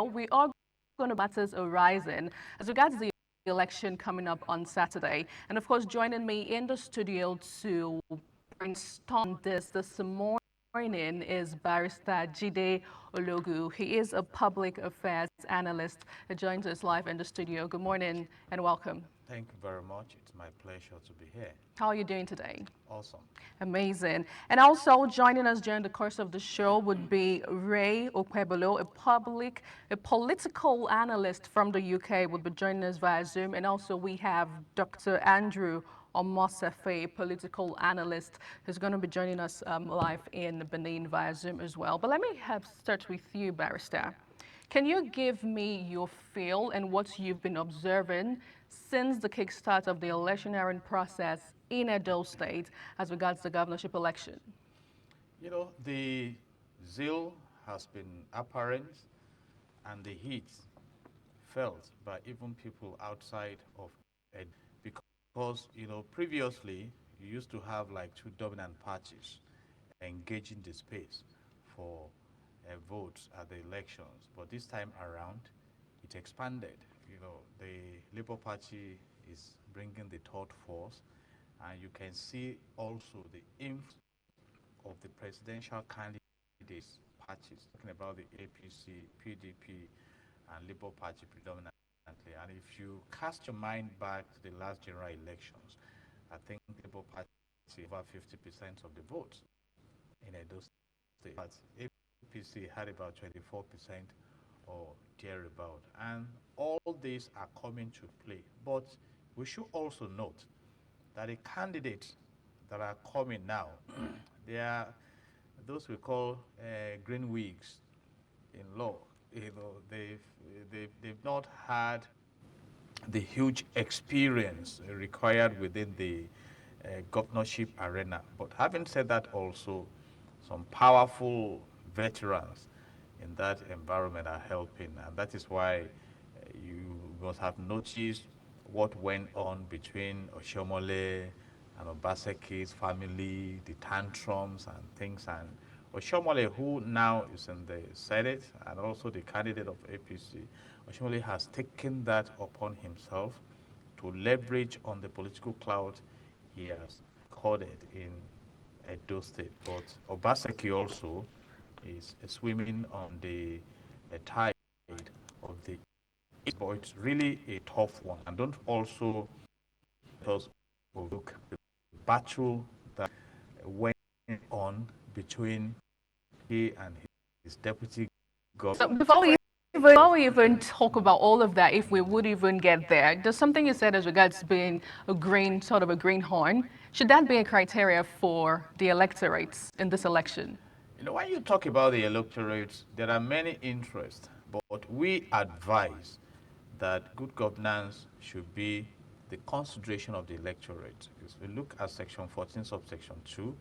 we are going to matters arising as regards the election coming up on Saturday. And of course, joining me in the studio to brainstorm this morning is Barrister Jide Ologu. He is a public affairs analyst. He joins us live in the studio. Good morning and welcome. Thank you very much. It's my pleasure to be here. How are you doing today? Awesome. Amazing. And also joining us during the course of the show would be Ray Okwebolo, a political analyst from the UK, would be joining us via Zoom. And also we have Dr. Andrew Omosefe, a political analyst, who's going to be joining us live in Benin via Zoom as well. But let me start with you, Barrister. Can you give me your feel and what you've been observing since the kickstart of the electioneering process in Edo State as regards the governorship election? You know, the zeal has been apparent and the heat felt by even people outside of Ed because, previously you used to have like two dominant parties engaging the space for votes at the elections. But this time around, it expanded. The Labour Party is bringing the third force, and you can see also the influence of the presidential candidates parties, talking about the APC, PDP, and Labour Party predominantly. And if you cast your mind back to the last general elections, I think Labour Party over 50% of the votes in Edo State. But APC had about 24% or thereabout. And all these are coming to play. But we should also note that the candidates that are coming now, they are those we call green wigs in law. They've not had the huge experience required within the governorship arena. But having said that, also some powerful veterans in that environment are helping, and that is why you must have noticed what went on between Oshomole and Obaseki's family, the tantrums and things, and Oshomole, who now is in the Senate and also the candidate of APC, Oshomole has taken that upon himself to leverage on the political clout he has recorded in Edo State. But Obaseki also is swimming on the tide of the East, but it's really a tough one. And don't also just overlook the battle that went on between he and his deputy So governor. before we even talk about all of that, if we would even get there, there's something you said as regards being a green, sort of a greenhorn. Should that be a criteria for the electorates in this election? When you talk about the electorate, there are many interests, but we advise that good governance should be the consideration of the electorate. If we look at Section 14, subsection 2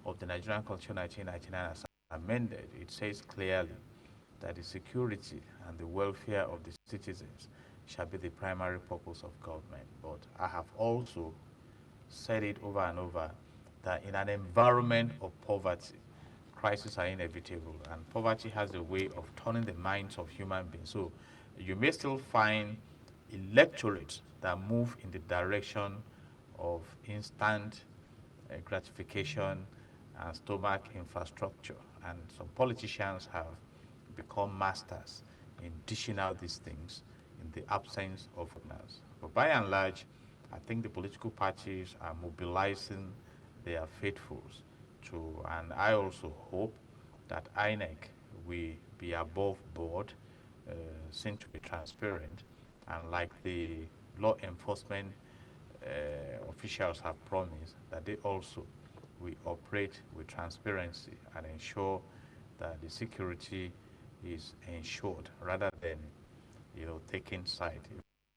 of the Nigerian Constitution 1999 as amended, it says clearly that the security and the welfare of the citizens shall be the primary purpose of government. But I have also said it over and over that in an environment of poverty, crises are inevitable, and poverty has a way of turning the minds of human beings. So you may still find electorates that move in the direction of instant gratification and stomach infrastructure. And some politicians have become masters in dishing out these things in the absence of governance. But by and large, I think the political parties are mobilizing their faithfuls to, and I also hope that INEC will be above board, seen to be transparent, and like the law enforcement officials have promised, that they also will operate with transparency and ensure that the security is ensured rather than taking side,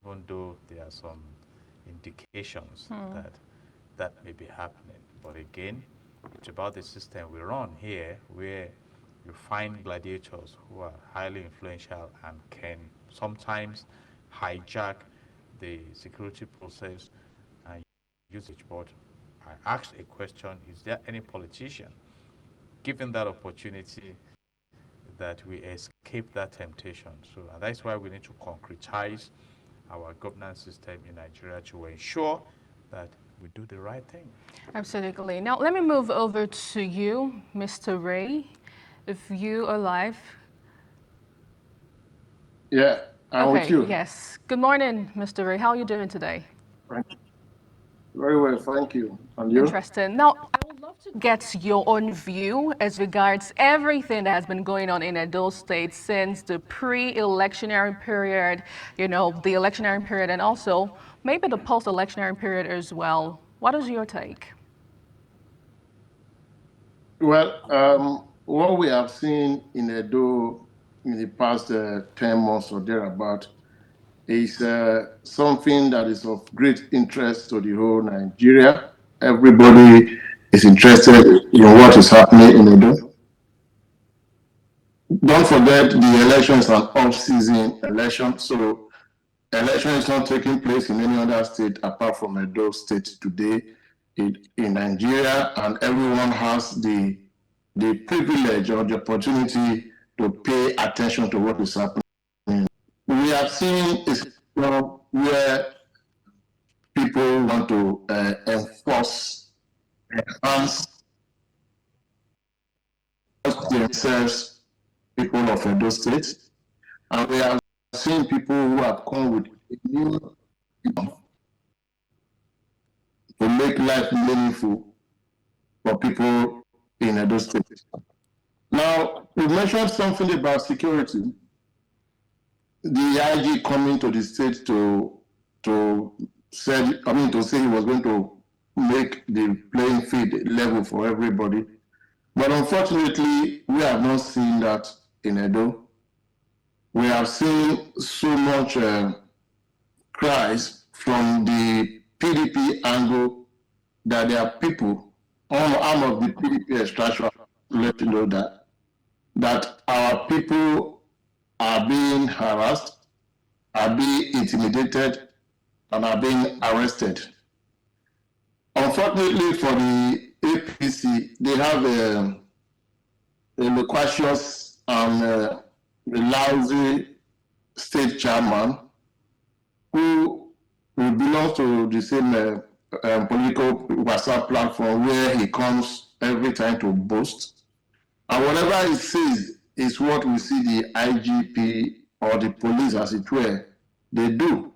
even though there are some indications that that may be happening. But again, it's about the system we run here, where you find gladiators who are highly influential and can sometimes hijack the security process and use it. But I asked a question: is there any politician, given that opportunity, that we escape that temptation. So that's why we need to concretize our governance system in Nigeria to ensure that we do the right thing. Absolutely. Now, let me move over to you, Mr. Ray. If you are live. Yeah, I'm with Okay, you. yes. Good morning, Mr. Ray. How are you doing today? Thank you. Very well, thank you. And you? Interesting. Now, I would love to get your own view as regards everything that has been going on in Edo State since the pre-electionary period, the electionary period, and also maybe the post-electionary period as well. What is your take? Well, what we have seen in Edo in the past 10 months or thereabout is something that is of great interest to the whole Nigeria. Everybody is interested in what is happening in Edo. Don't forget the election is an off-season election, so election is not taking place in any other state apart from Edo State today in Nigeria, and everyone has the privilege or the opportunity to pay attention to what is happening. We have seen a situation where people want to enforce, enhance themselves, people of Edo State, and we have seen people who have come with a new to make life meaningful for people in Edo State. Now, you mentioned something about security. The IG coming to the state to say he was going to make the playing field level for everybody. But unfortunately, we have not seen that in Edo. We have seen so much cries from the PDP angle that there are people arm of the PDP extraction to let you know that our people are being harassed, are being intimidated, and are being arrested. Unfortunately for the APC, they have a loquacious and a lousy state chairman who belongs to the same political WhatsApp platform where he comes every time to boast. And whatever he says is what we see the IGP or the police, as it were, they do.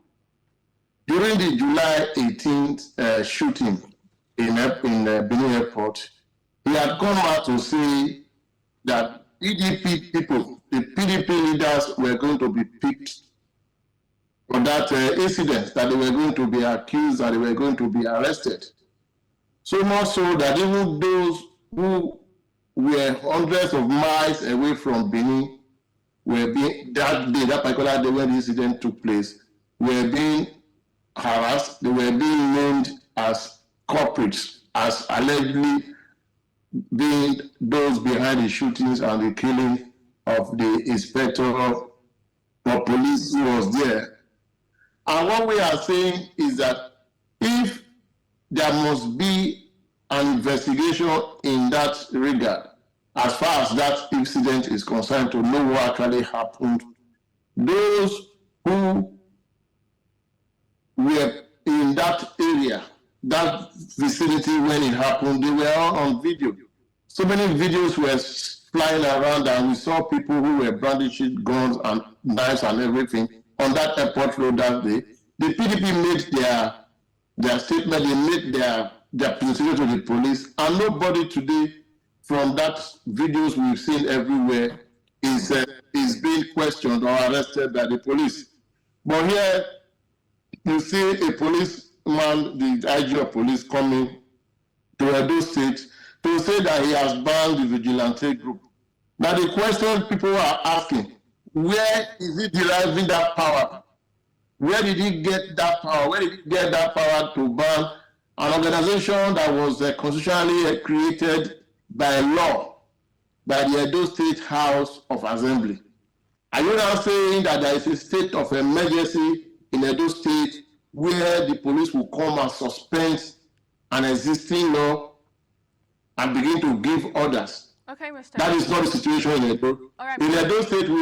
During the July 18th shooting in Benin Airport, he had come out to say that PDP people, the PDP leaders were going to be picked for that incident, that they were going to be accused, that they were going to be arrested. So much so that even those who were hundreds of miles away from Benin were being, that particular day when the incident took place, were being harassed. They were being named as culprits, as allegedly being those behind the shootings and the killing of the inspector of police who was there. And what we are saying is that if there must be an investigation in that regard, as far as that incident is concerned, to know what actually happened, those who were in that area, that vicinity when it happened, they were all on video. So many videos were flying around, and we saw people who were brandishing guns and knives and everything on that airport road that day. The PDP made their statement, they made their presentation to the police, and nobody today from that videos we've seen everywhere is being questioned or arrested by the police. But here you see a policeman, the IG of police, coming to Edo State to say that he has banned the vigilante group. Now the question people are asking, where is he deriving that power? Where did he get that power? Where did he get that power to ban an organization that was constitutionally created by law by the Edo State House of Assembly? Are you now saying that there is a state of emergency in Edo State where the police will come and suspend an existing law and begin to give orders? Okay, Mr. That is not the situation in Edo. All right, In Mr. Edo State, in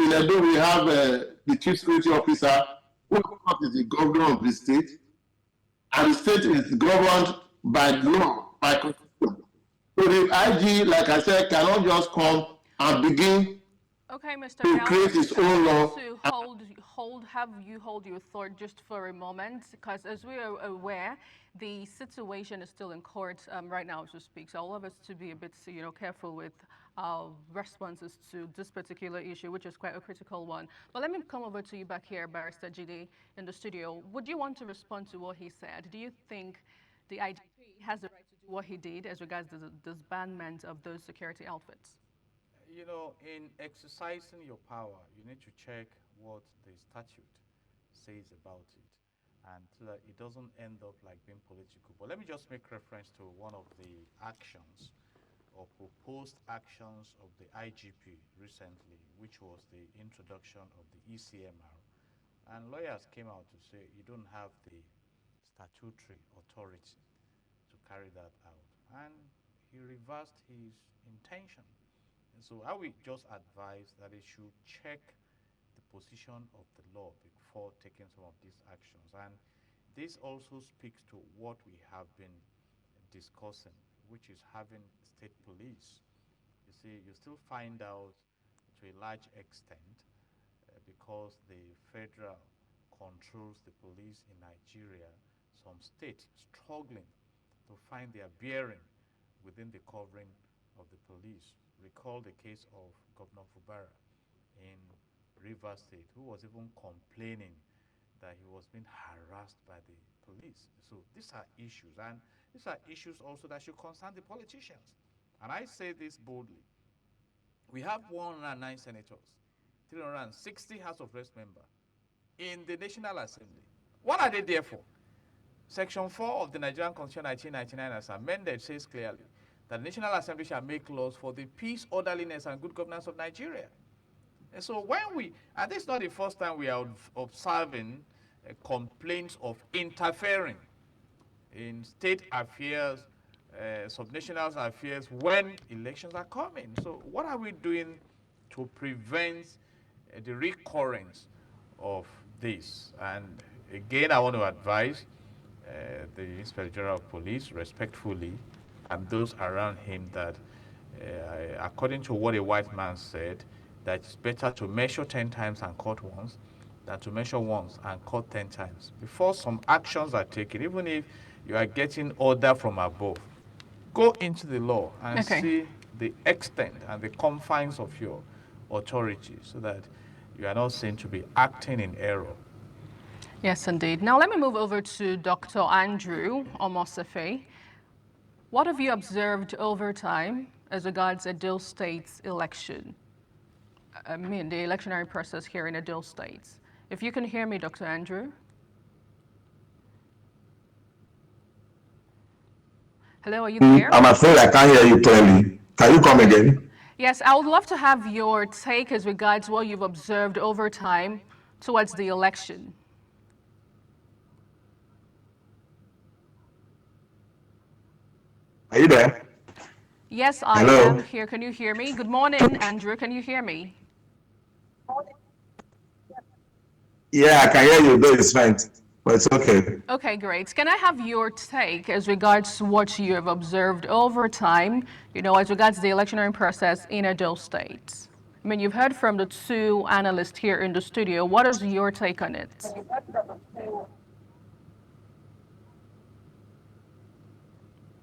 Edo we have the chief security officer, who of course is the governor of the state, and the state is governed by law, by constitution. So the IG, like I said, cannot just come and begin Okay, Mr. to I'll create just his own have law. to have you hold your thought just for a moment, because as we are aware, the situation is still in court right now as we speak. So I'll love us to be a bit, careful with our responses to this particular issue, which is quite a critical one. But let me come over to you back here, Barrister GD, in the studio. Would you want to respond to what he said? Do you think the IGP has the right to do what he did as regards the disbandment of those security outfits? You know, in exercising your power, you need to check what the statute says about it, and so that it doesn't end up like being political. But let me just make reference to one of the actions or proposed actions of the IGP recently, which was the introduction of the ECMR. And lawyers came out to say you don't have the statutory authority to carry that out. And he reversed his intention. And so I would just advise that they should check the position of the law before taking some of these actions. And this also speaks to what we have been discussing, which is having state police. You see, you still find out to a large extent because the federal controls the police in Nigeria, some states struggling to find their bearing within the covering of the police. Recall the case of Governor Fubara in Rivers State, who was even complaining that he was being harassed by the police. So these are issues, and these are issues also that should concern the politicians. And I say this boldly. We have 109 senators, 360 House of Reps members in the National Assembly. What are they there for? Section 4 of the Nigerian Constitution 1999 as amended says clearly that the National Assembly shall make laws for the peace, orderliness, and good governance of Nigeria. And so and this is not the first time we are observing complaints of interfering in state affairs, subnational affairs when elections are coming. So what are we doing to prevent the recurrence of this? And again, I want to advise the Inspector General of Police respectfully and those around him that according to what a white man said, that it's better to measure 10 times and cut once than to measure once and cut 10 times. Before some actions are taken, even if you are getting order from above, go into the law and see the extent and the confines of your authority so that you are not seen to be acting in error. Yes, indeed. Now let me move over to Dr. Andrew Omosefe. What have you observed over time as regards Edo State's election? I mean, the electionary process here in Edo State. If you can hear me, Dr. Andrew. Hello, are you there? I'm afraid I can't hear you clearly. Can you come again? Yes, I would love to have your take as regards what you've observed over time towards the election. Are you there? Yes, I Hello? am here. Can you hear me? Good morning, Andrew. Can you hear me? Yeah, I can hear you, though it's faint, but it's okay. Okay, great. Can I have your take as regards to what you have observed over time, as regards the electionary process in Edo State? I mean, you've heard from the two analysts here in the studio. What is your take on it?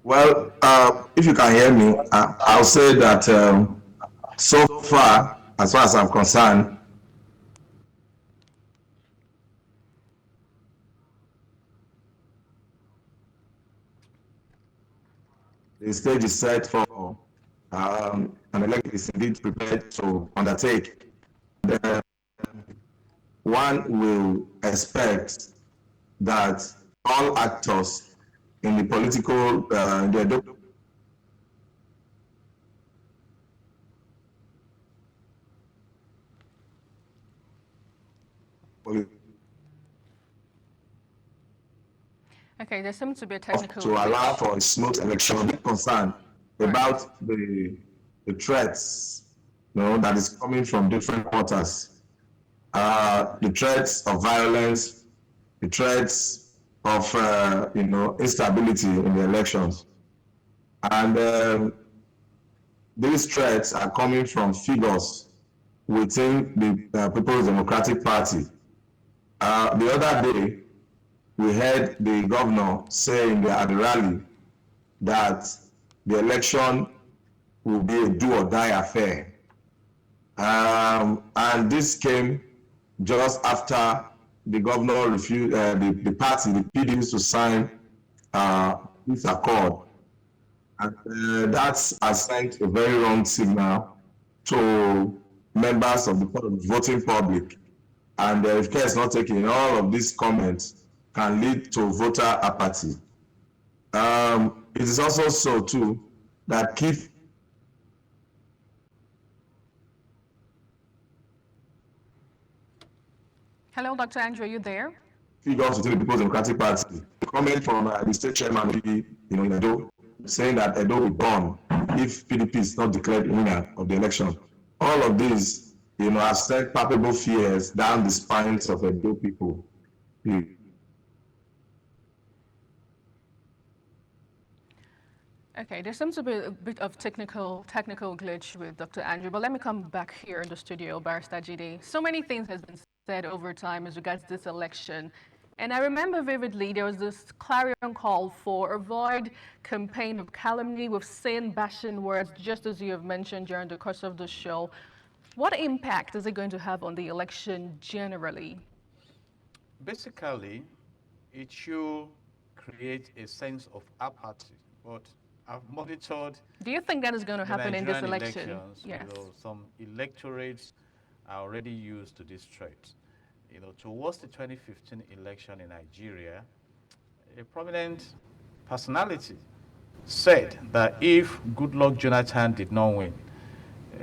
Well, if you can hear me, I'll say that so far as I'm concerned, the stage is set for an election is indeed prepared to undertake. One will expect that all actors in the political, Okay, there seems to be a technical to allow glitch. for a smooth election concern. Right. about the threats, that is coming from different quarters. The threats of violence, the threats of instability in the elections, and these threats are coming from figures within the People's Democratic Party. The other day, we heard the governor saying at the rally that the election will be a do or die affair. And this came just after the governor refused, the party, the PDP, to sign this accord. And that has sent a very wrong signal to members of the voting public. And if care is not taken, all of these comments can lead to voter apathy. It is also so too that key Hello, Dr. Andrew, are you there? figures within the People's Democratic Party. Comment from the state chairman, in Edo, saying that Edo will burn if PDP is not declared winner of the election. All of these, have sent palpable fears down the spines of Edo people. Okay, there seems to be a bit of technical glitch with Dr. Andrew, but let me come back here in the studio, Barrister GD. So many things has been said over time as regards this election. And I remember vividly there was this clarion call for avoid campaign of calumny. We've seen bashing words, just as you have mentioned during the course of the show. What impact is it going to have on the election generally? Basically, it should create a sense of apathy. But I've monitored Do you think that is going to the happen in this Nigerian election? elections. Yes. Some electorates are already used to this threat. Towards the 2015 election in Nigeria, a prominent personality said that if Goodluck Jonathan did not win,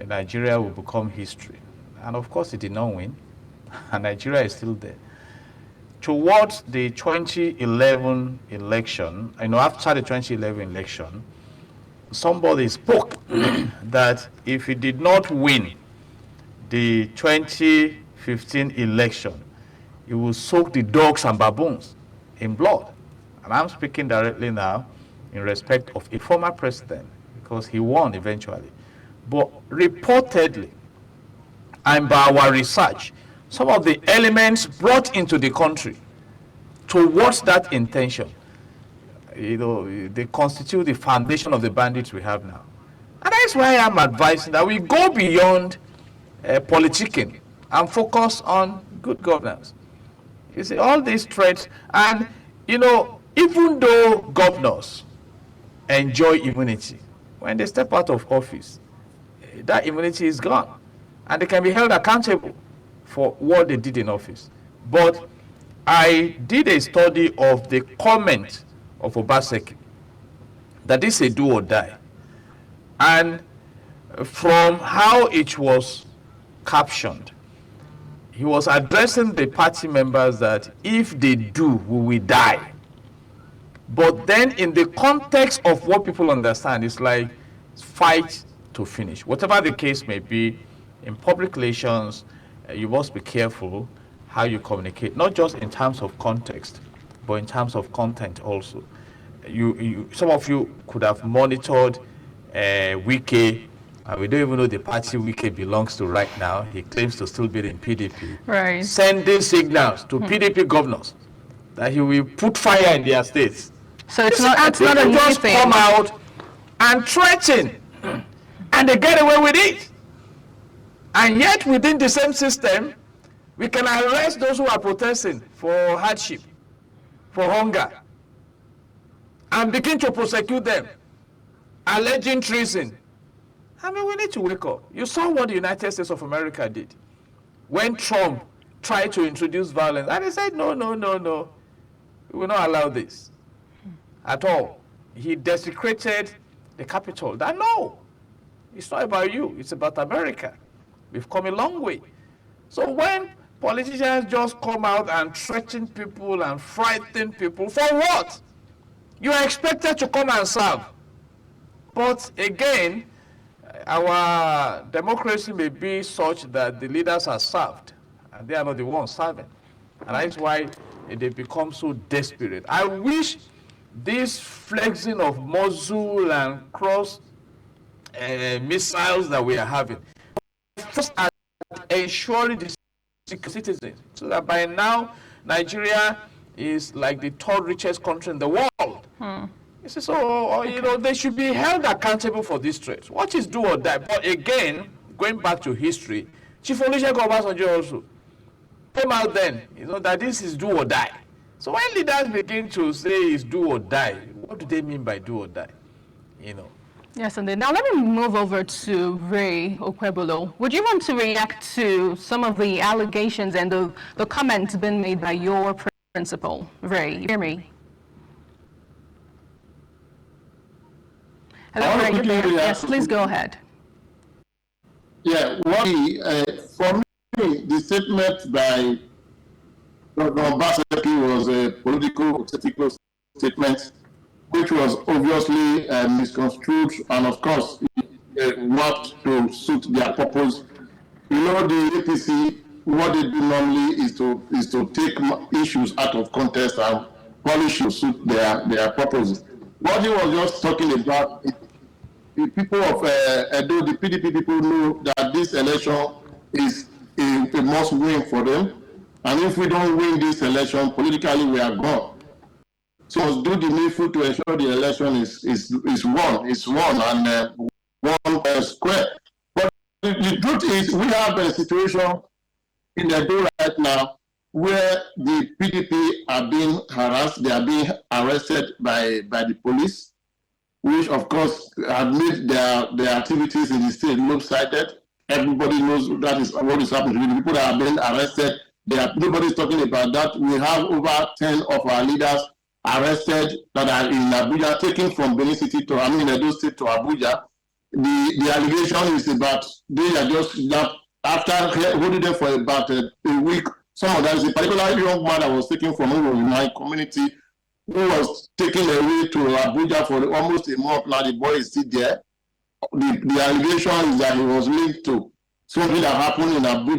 Nigeria will become history. And of course, it did not win, and Nigeria is still there. Towards the 2011 election, after the 2011 election, somebody spoke that if he did not win the 2015 election, he will soak the dogs and baboons in blood. And I'm speaking directly now in respect of a former president, because he won eventually. But reportedly, and by our research, some of the elements brought into the country towards that intention, they constitute the foundation of the bandits we have now. And that's why I'm advising that we go beyond politicking and focus on good governance. You see, all these threats, and even though governors enjoy immunity, when they step out of office, that immunity is gone, and they can be held accountable for what they did in office. But I did a study of the comment of Obaseki that this is a do or die, and from how it was captioned, he was addressing the party members that if they do, we will die. But then in the context of what people understand, it's like fight to finish. Whatever the case may be, in public relations, you must be careful how you communicate, not just in terms of context, but in terms of content also. Some of you could have monitored Wike. We don't even know the party Wike belongs to right now. He claims to still be in PDP. Right. Sending signals to PDP governors that he will put fire in their states. So it's not a new just thing. come out and threaten, and they get away with it. And yet within the same system, we can arrest those who are protesting for hardship, for hunger, and begin to prosecute them, alleging treason. I mean, we need to wake up. You saw what the United States of America did when Trump tried to introduce violence, and they said, no, we will not allow this at all. He desecrated the Capitol. That no, it's not about you, it's about America. We've come a long way. So when politicians just come out and threaten people and frighten people, for what? You are expected to come and serve. But again, our democracy may be such that the leaders are served, and they are not the ones serving. And that's why they become so desperate. I wish this flexing of muzzle and cross missiles that we are having, first at ensuring the citizens, so that by now Nigeria is like the third richest country in the world. So, they should be held accountable for these threats. What is do or die? But again, going back to history, Chief Olusegun Obasanjo also came out then, that this is do or die. So when leaders begin to say it's do or die, what do they mean by do or die? Yes, and then now let me move over to Ray Okwebolo. Would you want to react to some of the allegations and the comments been made by your principal? Ray, you hear me? Hello, Ray, you're there. Yes, please go ahead. Yeah, for me, the statement by Dr. Obaseki was a political statement, which was obviously misconstrued, and of course, worked to suit their purpose. The APC, what they do normally is to take issues out of context and polish to suit their purposes. What he was just talking about, the people of Edo, the PDP people know that this election is a must win for them. And if we don't win this election, politically we are gone. So we must do the needful to ensure the election is won and won square. But the truth is, we have a situation in Edo right now where the PDP are being harassed, they are being arrested by the police, which of course have made their activities in the state lopsided. Everybody knows that is what is happening. The people that have been arrested, nobody's talking about that. We have over 10 of our leaders arrested that are in Abuja, taken from Benin City Edo State to Abuja. The allegation is about they are just after holding them for about a week. Some of them is a particular young man that was taken from my community, who was taken away to Abuja for almost a month. Now the boy is still there. The allegation is that he was linked to something that happened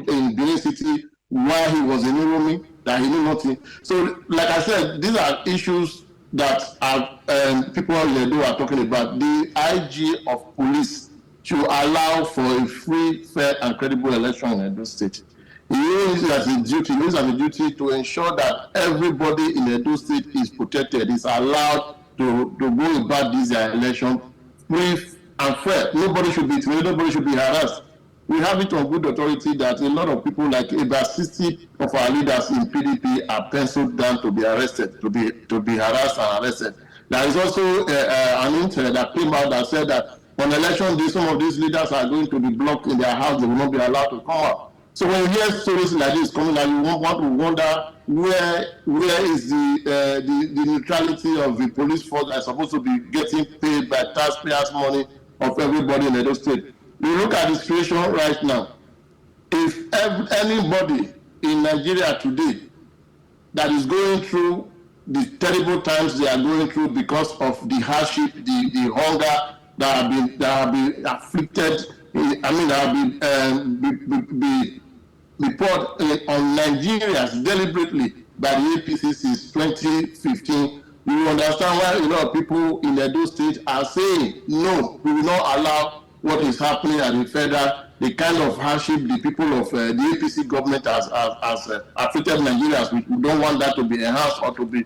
in Benin City while he was in Uromi, that he knew nothing. So, like I said, these are issues that people in Edo are talking about. The IG of police should allow for a free, fair, and credible election in Edo State. He uses it as a duty to ensure that everybody in Edo State is protected, is allowed to go about this election free and fair. Nobody should be intimidated, nobody should be harassed. We have it on good authority that a lot of people, like about 60 of our leaders in PDP, are penciled down to be arrested, to be harassed and arrested. There is also an internet that came out that said that on election day, some of these leaders are going to be blocked in their house, they will not be allowed to come out. So when you hear stories like this coming out, you want to wonder where is the neutrality of the police force that is supposed to be getting paid by taxpayers' money of everybody in Edo State. You look at the situation right now. If anybody in Nigeria today that is going through the terrible times they are going through because of the hardship, the hunger that have been afflicted, that have been poured on Nigerians deliberately by the APC since 2015, you will understand why a lot of people in Edo State are saying, no, we will not allow what is happening at the federal, the kind of hardship the people of the APC government has afflicted Nigerians. We don't want that to be enhanced or to be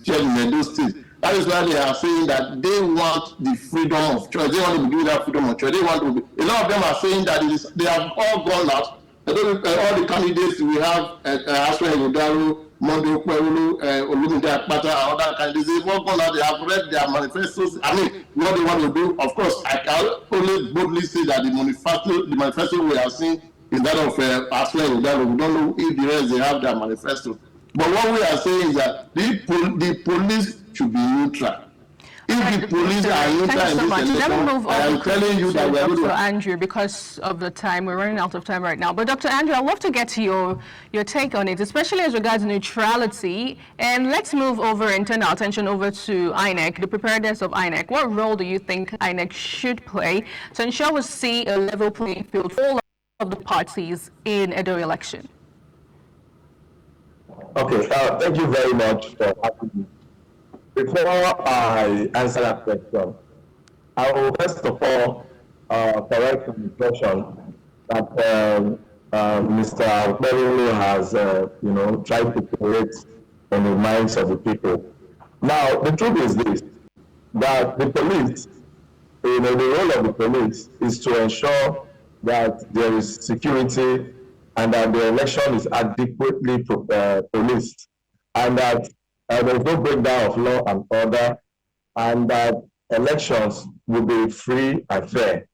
shared in Edo State. That is why they are saying that they want the freedom of choice. They want to be given that freedom of choice. A lot of them are saying that they have all gone out. All the candidates we have, Aswe Godaro, Mondo Kwelu, Olumide Akpata, and other candidates, they've all gone out. They have read their manifestos. What they want to do. Of course, I can only boldly say that the manifesto we are seeing is that of Aswe Godaro. We don't know if the rest they have their manifesto. But what we are saying is that the police should be neutral. If the police are Thank you neutral in so this much. Let me election, move I over am telling you that we are going Dr. to. Andrew because of the time. We're running out of time right now. But Dr. Andrew, I'd love to get your take on it, especially as regards neutrality. And let's move over and turn our attention over to INEC, the preparedness of INEC. What role do you think INEC should play to ensure we see a level playing field for all of the parties in Edo election? Okay, thank you very much for having me. Before I answer that question, I will first of all correct an impression that Mr. Bello has, tried to create in the minds of the people. Now, the truth is this, that the police, the role of the police is to ensure that there is security and that the election is adequately policed and that there is no breakdown of law and order and that elections will be free and fair.